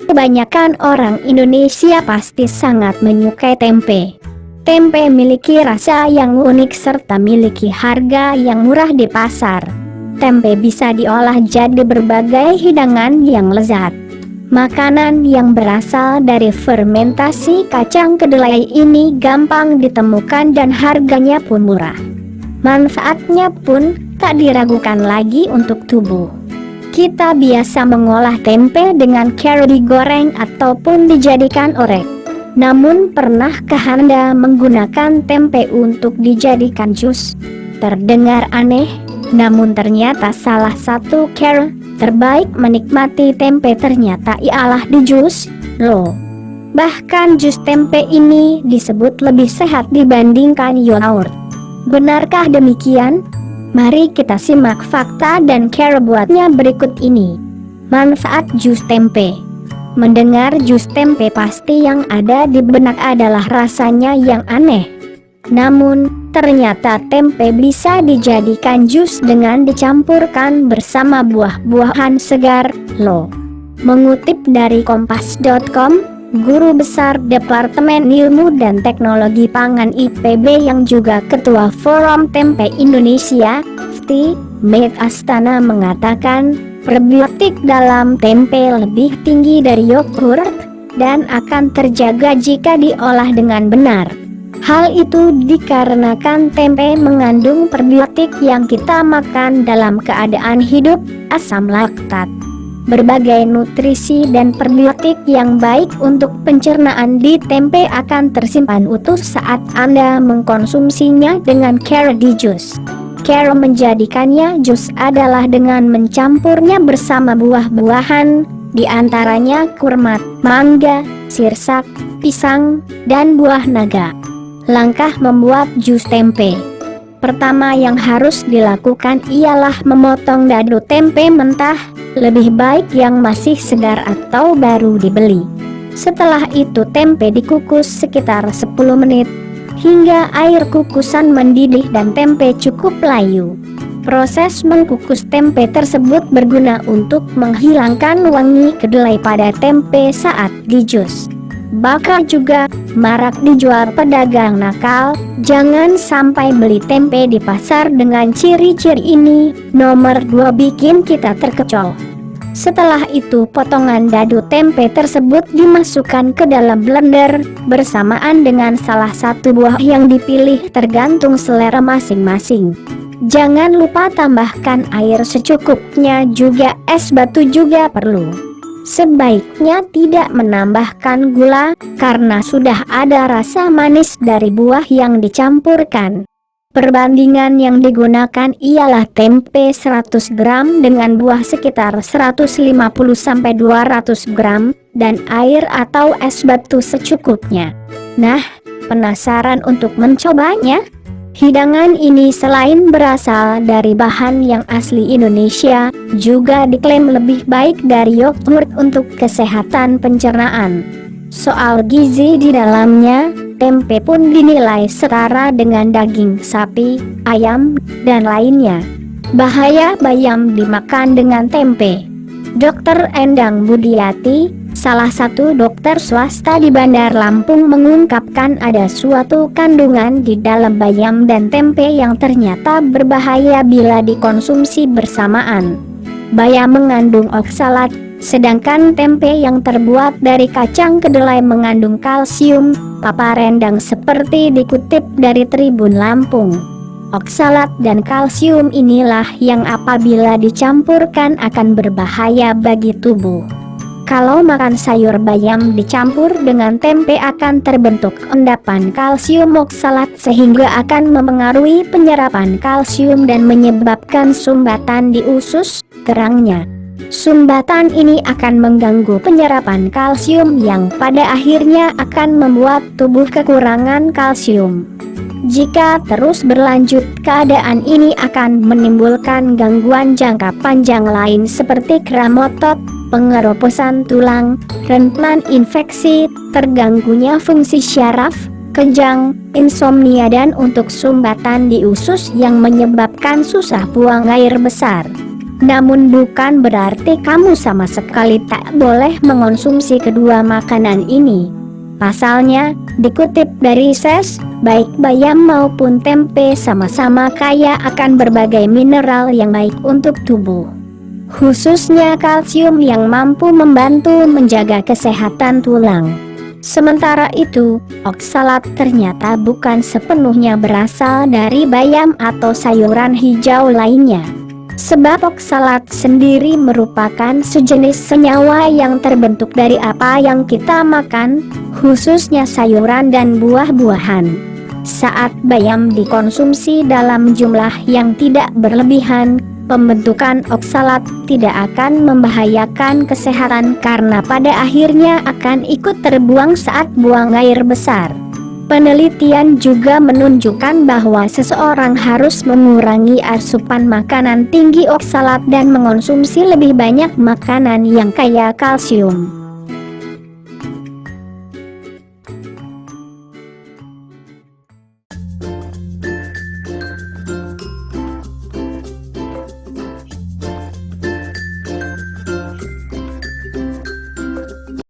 Kebanyakan orang Indonesia pasti sangat menyukai tempe. Tempe memiliki rasa yang unik serta memiliki harga yang murah di pasar. Tempe bisa diolah jadi berbagai hidangan yang lezat. Makanan yang berasal dari fermentasi kacang kedelai ini gampang ditemukan dan harganya pun murah. Manfaatnya pun tak diragukan lagi untuk tubuh. Kita biasa mengolah tempe dengan cara digoreng ataupun dijadikan orek. Namun pernahkah Anda menggunakan tempe untuk dijadikan jus? Terdengar aneh, namun ternyata salah satu cara terbaik menikmati tempe ternyata ialah di jus, loh. Bahkan jus tempe ini disebut lebih sehat dibandingkan yogurt. Benarkah demikian? Mari kita simak fakta dan cara buatnya berikut ini. Manfaat jus tempe. Mendengar jus tempe pasti yang ada di benak adalah rasanya yang aneh. Namun, ternyata tempe bisa dijadikan jus dengan dicampurkan bersama buah-buahan segar, loh. Mengutip dari kompas.com, Guru Besar Departemen Ilmu dan Teknologi Pangan IPB yang juga Ketua Forum Tempe Indonesia, FT, Med Astana mengatakan, probiotik dalam tempe lebih tinggi dari yogurt dan akan terjaga jika diolah dengan benar. Hal itu dikarenakan tempe mengandung probiotik yang kita makan dalam keadaan hidup, asam laktat. Berbagai nutrisi dan probiotik yang baik untuk pencernaan di tempe akan tersimpan utuh saat Anda mengkonsumsinya dengan cara di jus. Cara menjadikannya jus adalah dengan mencampurnya bersama buah-buahan, diantaranya kurma, mangga, sirsak, pisang, dan buah naga. Langkah membuat jus tempe. Pertama yang harus dilakukan ialah memotong dadu tempe mentah, lebih baik yang masih segar atau baru dibeli. Setelah itu tempe dikukus sekitar 10 menit, hingga air kukusan mendidih dan tempe cukup layu. Proses mengukus tempe tersebut berguna untuk menghilangkan wangi kedelai pada tempe saat dijus. Bakal juga marak dijual pedagang nakal. Jangan sampai beli tempe di pasar dengan ciri-ciri ini. Nomor 2, bikin kita terkecoh. Setelah itu potongan dadu tempe tersebut dimasukkan ke dalam blender bersamaan dengan salah satu buah yang dipilih tergantung selera masing-masing. Jangan lupa tambahkan air secukupnya, juga es batu juga perlu. Sebaiknya tidak menambahkan gula karena sudah ada rasa manis dari buah yang dicampurkan. Perbandingan yang digunakan ialah tempe 100 gram dengan buah sekitar 150-200 gram dan air atau es batu secukupnya. Nah, penasaran untuk mencobanya? Hidangan ini selain berasal dari bahan yang asli Indonesia, juga diklaim lebih baik dari yogurt untuk kesehatan pencernaan. Soal gizi di dalamnya, tempe pun dinilai setara dengan daging sapi, ayam, dan lainnya. Bahaya bayam dimakan dengan tempe. Dr. Endang Budiati, salah satu dokter swasta di Bandar Lampung, mengungkapkan ada suatu kandungan di dalam bayam dan tempe yang ternyata berbahaya bila dikonsumsi bersamaan. Bayam mengandung oksalat, sedangkan tempe yang terbuat dari kacang kedelai mengandung kalsium, papar Endang seperti dikutip dari Tribun Lampung. Oksalat dan kalsium inilah yang apabila dicampurkan akan berbahaya bagi tubuh. Kalau makan sayur bayam dicampur dengan tempe akan terbentuk endapan kalsium oksalat sehingga akan memengaruhi penyerapan kalsium dan menyebabkan sumbatan di usus kerangnya. Sumbatan ini akan mengganggu penyerapan kalsium yang pada akhirnya akan membuat tubuh kekurangan kalsium. Jika terus berlanjut, keadaan ini akan menimbulkan gangguan jangka panjang lain seperti kram otot, pengeroposan tulang, rentan infeksi, terganggunya fungsi syaraf, kejang, insomnia dan untuk sumbatan di usus yang menyebabkan susah buang air besar. Namun bukan berarti kamu sama sekali tak boleh mengonsumsi kedua makanan ini. Pasalnya, dikutip dari SES, baik bayam maupun tempe sama-sama kaya akan berbagai mineral yang baik untuk tubuh, khususnya kalsium yang mampu membantu menjaga kesehatan tulang. Sementara itu, oksalat ternyata bukan sepenuhnya berasal dari bayam atau sayuran hijau lainnya. Sebab oksalat sendiri merupakan sejenis senyawa yang terbentuk dari apa yang kita makan, khususnya sayuran dan buah-buahan. Saat bayam dikonsumsi dalam jumlah yang tidak berlebihan, pembentukan oksalat tidak akan membahayakan kesehatan karena pada akhirnya akan ikut terbuang saat buang air besar. Penelitian juga menunjukkan bahwa seseorang harus mengurangi asupan makanan tinggi oksalat dan mengonsumsi lebih banyak makanan yang kaya kalsium.